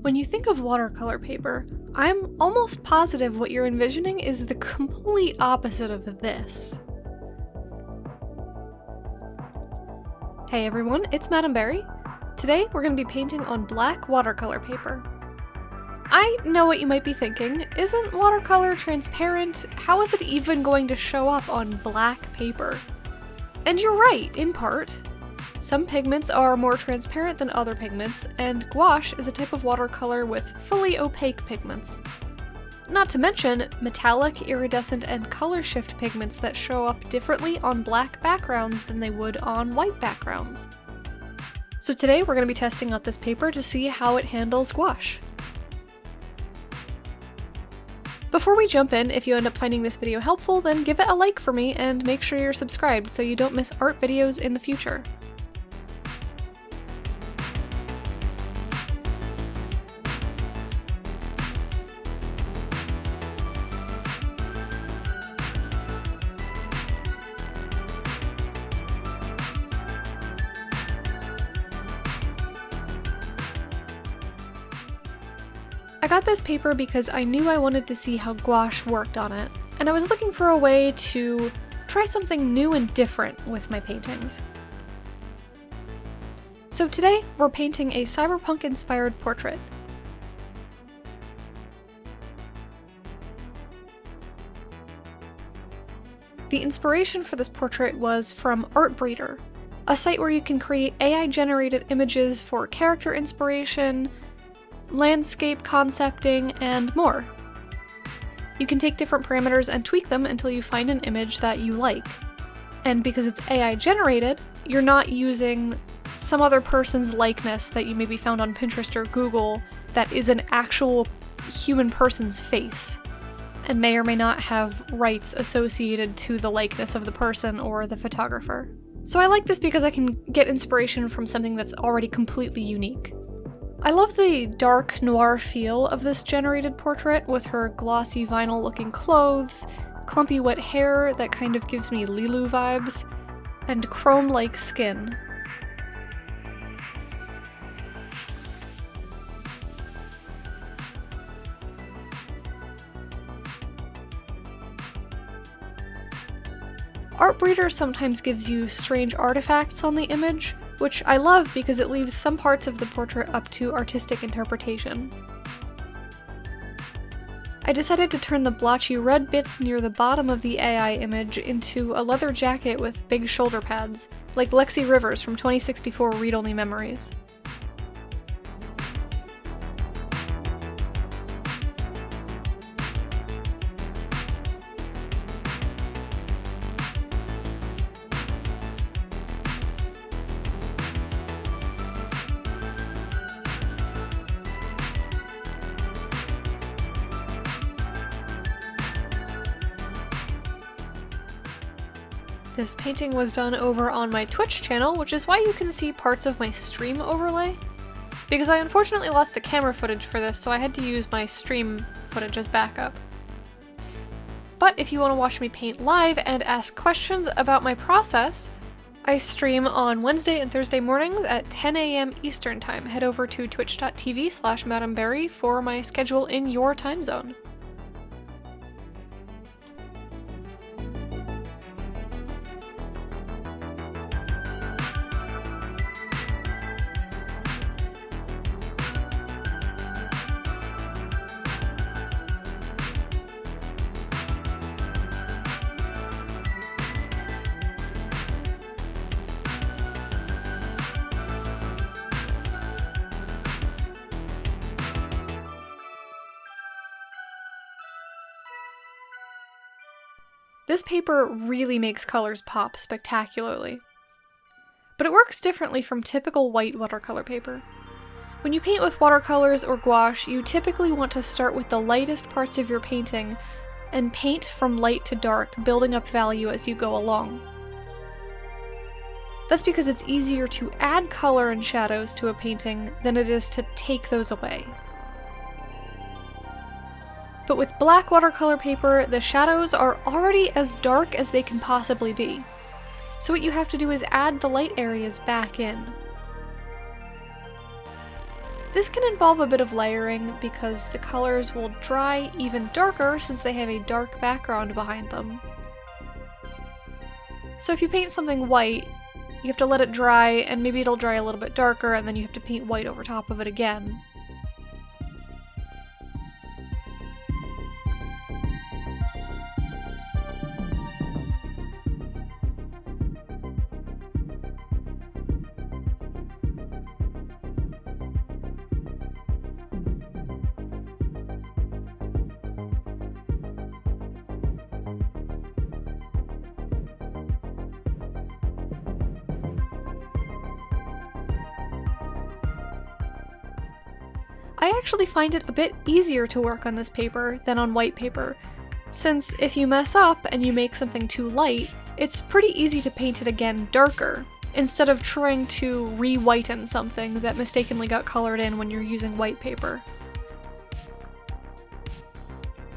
When you think of watercolor paper, I'm almost positive what you're envisioning is the complete opposite of this. Hey everyone, it's Madam Berry. Today we're going to be painting on black watercolor paper. I know what you might be thinking, isn't watercolor transparent? How is it even going to show up on black paper? And you're right, in part. Some pigments are more transparent than other pigments, and gouache is a type of watercolor with fully opaque pigments. Not to mention metallic, iridescent, and color shift pigments that show up differently on black backgrounds than they would on white backgrounds. So today we're going to be testing out this paper to see how it handles gouache. Before we jump in, if you end up finding this video helpful, then give it a like for me and make sure you're subscribed so you don't miss art videos in the future. I got this paper because I knew I wanted to see how gouache worked on it, and I was looking for a way to try something new and different with my paintings. So today, we're painting a cyberpunk-inspired portrait. The inspiration for this portrait was from Artbreeder, a site where you can create AI-generated images for character inspiration, landscape concepting, and more. You can take different parameters and tweak them until you find an image that you like. And because it's AI generated, you're not using some other person's likeness that you maybe found on Pinterest or Google that is an actual human person's face, and may or may not have rights associated to the likeness of the person or the photographer. So I like this because I can get inspiration from something that's already completely unique. I love the dark noir feel of this generated portrait with her glossy vinyl looking clothes, clumpy wet hair that kind of gives me Lilu vibes, and chrome-like skin. Artbreeder sometimes gives you strange artifacts on the image, which I love because it leaves some parts of the portrait up to artistic interpretation. I decided to turn the blotchy red bits near the bottom of the AI image into a leather jacket with big shoulder pads, like Lexi Rivers from 2064 Read Only Memories. This painting was done over on my Twitch channel, which is why you can see parts of my stream overlay. Because I unfortunately lost the camera footage for this, so I had to use my stream footage as backup. But if you want to watch me paint live and ask questions about my process, I stream on Wednesday and Thursday mornings at 10 a.m. Eastern Time. Head over to twitch.tv/MadamBerry for my schedule in your time zone. This paper really makes colors pop spectacularly. But it works differently from typical white watercolor paper. When you paint with watercolors or gouache, you typically want to start with the lightest parts of your painting and paint from light to dark, building up value as you go along. That's because it's easier to add color and shadows to a painting than it is to take those away. But with black watercolor paper, the shadows are already as dark as they can possibly be. So what you have to do is add the light areas back in. This can involve a bit of layering because the colors will dry even darker since they have a dark background behind them. So if you paint something white, you have to let it dry, and maybe it'll dry a little bit darker, and then you have to paint white over top of it again. I actually find it a bit easier to work on this paper than on white paper, since if you mess up and you make something too light, it's pretty easy to paint it again darker, instead of trying to re-whiten something that mistakenly got colored in when you're using white paper.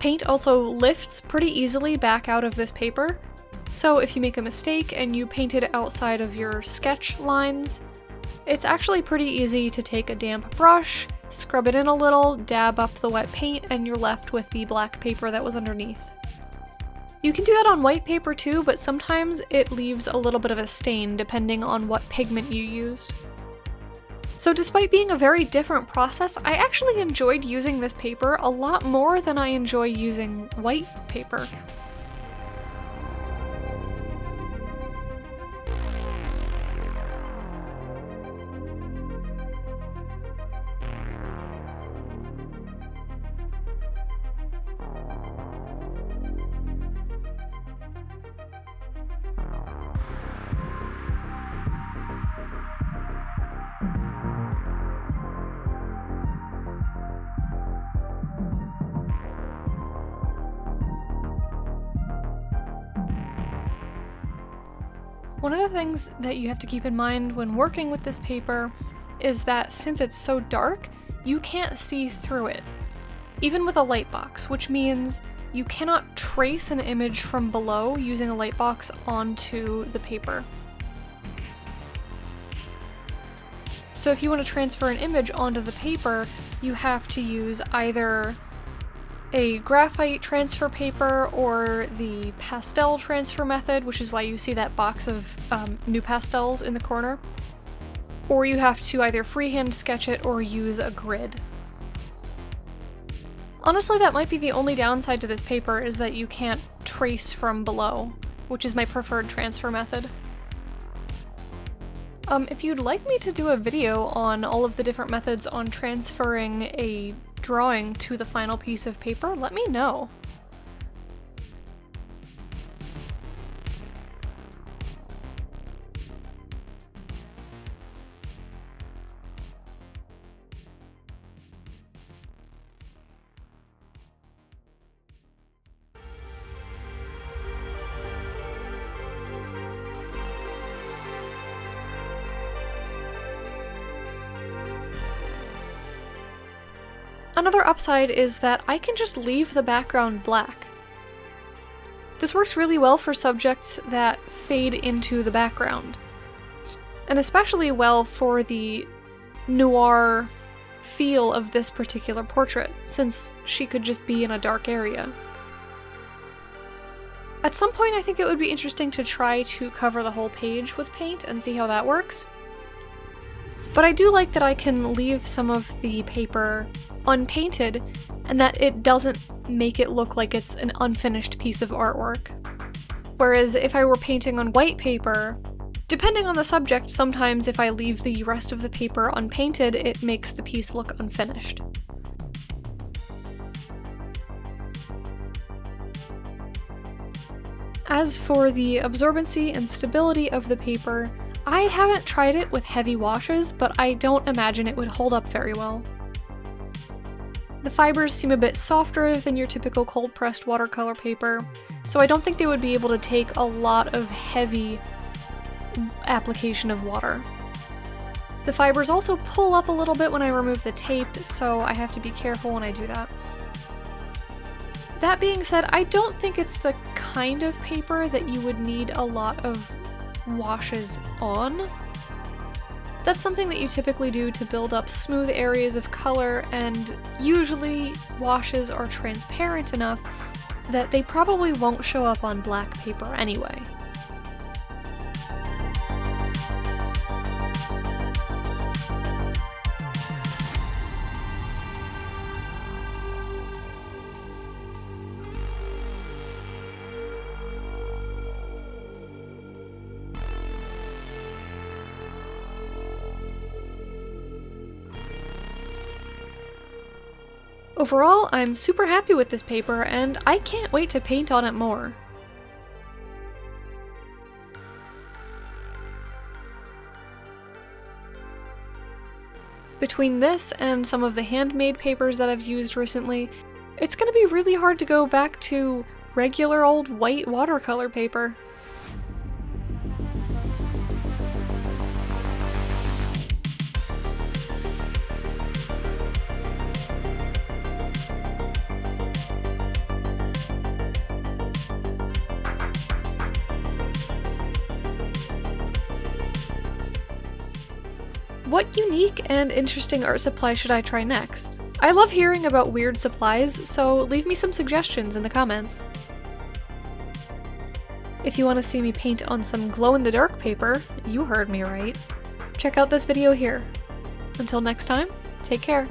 Paint also lifts pretty easily back out of this paper, so if you make a mistake and you paint it outside of your sketch lines, it's actually pretty easy to take a damp brush, scrub it in a little, dab up the wet paint, and you're left with the black paper that was underneath. You can do that on white paper too, but sometimes it leaves a little bit of a stain depending on what pigment you used. So despite being a very different process, I actually enjoyed using this paper a lot more than I enjoy using white paper. One of the things that you have to keep in mind when working with this paper is that since it's so dark, you can't see through it, even with a light box, which means you cannot trace an image from below using a light box onto the paper. So if you want to transfer an image onto the paper, you have to use either a graphite transfer paper or the pastel transfer method, which is why you see that box of new pastels in the corner. Or you have to either freehand sketch it or use a grid. Honestly, that might be the only downside to this paper, is that you can't trace from below, which is my preferred transfer method. If you'd like me to do a video on all of the different methods on transferring a drawing to the final piece of paper, let me know. Another upside is that I can just leave the background black. This works really well for subjects that fade into the background, and especially well for the noir feel of this particular portrait, since she could just be in a dark area. At some point I think it would be interesting to try to cover the whole page with paint and see how that works. But I do like that I can leave some of the paper unpainted, and that it doesn't make it look like it's an unfinished piece of artwork. Whereas if I were painting on white paper, depending on the subject, sometimes if I leave the rest of the paper unpainted, it makes the piece look unfinished. As for the absorbency and stability of the paper, I haven't tried it with heavy washes, but I don't imagine it would hold up very well. The fibers seem a bit softer than your typical cold-pressed watercolor paper, so I don't think they would be able to take a lot of heavy application of water. The fibers also pull up a little bit when I remove the tape, so I have to be careful when I do that. That being said, I don't think it's the kind of paper that you would need a lot of washes on. That's something that you typically do to build up smooth areas of color, and usually washes are transparent enough that they probably won't show up on black paper anyway. Overall, I'm super happy with this paper, and I can't wait to paint on it more. Between this and some of the handmade papers that I've used recently, it's gonna be really hard to go back to regular old white watercolor paper. What unique and interesting art supply should I try next? I love hearing about weird supplies, so leave me some suggestions in the comments. If you want to see me paint on some glow-in-the-dark paper, you heard me right. Check out this video here. Until next time, take care.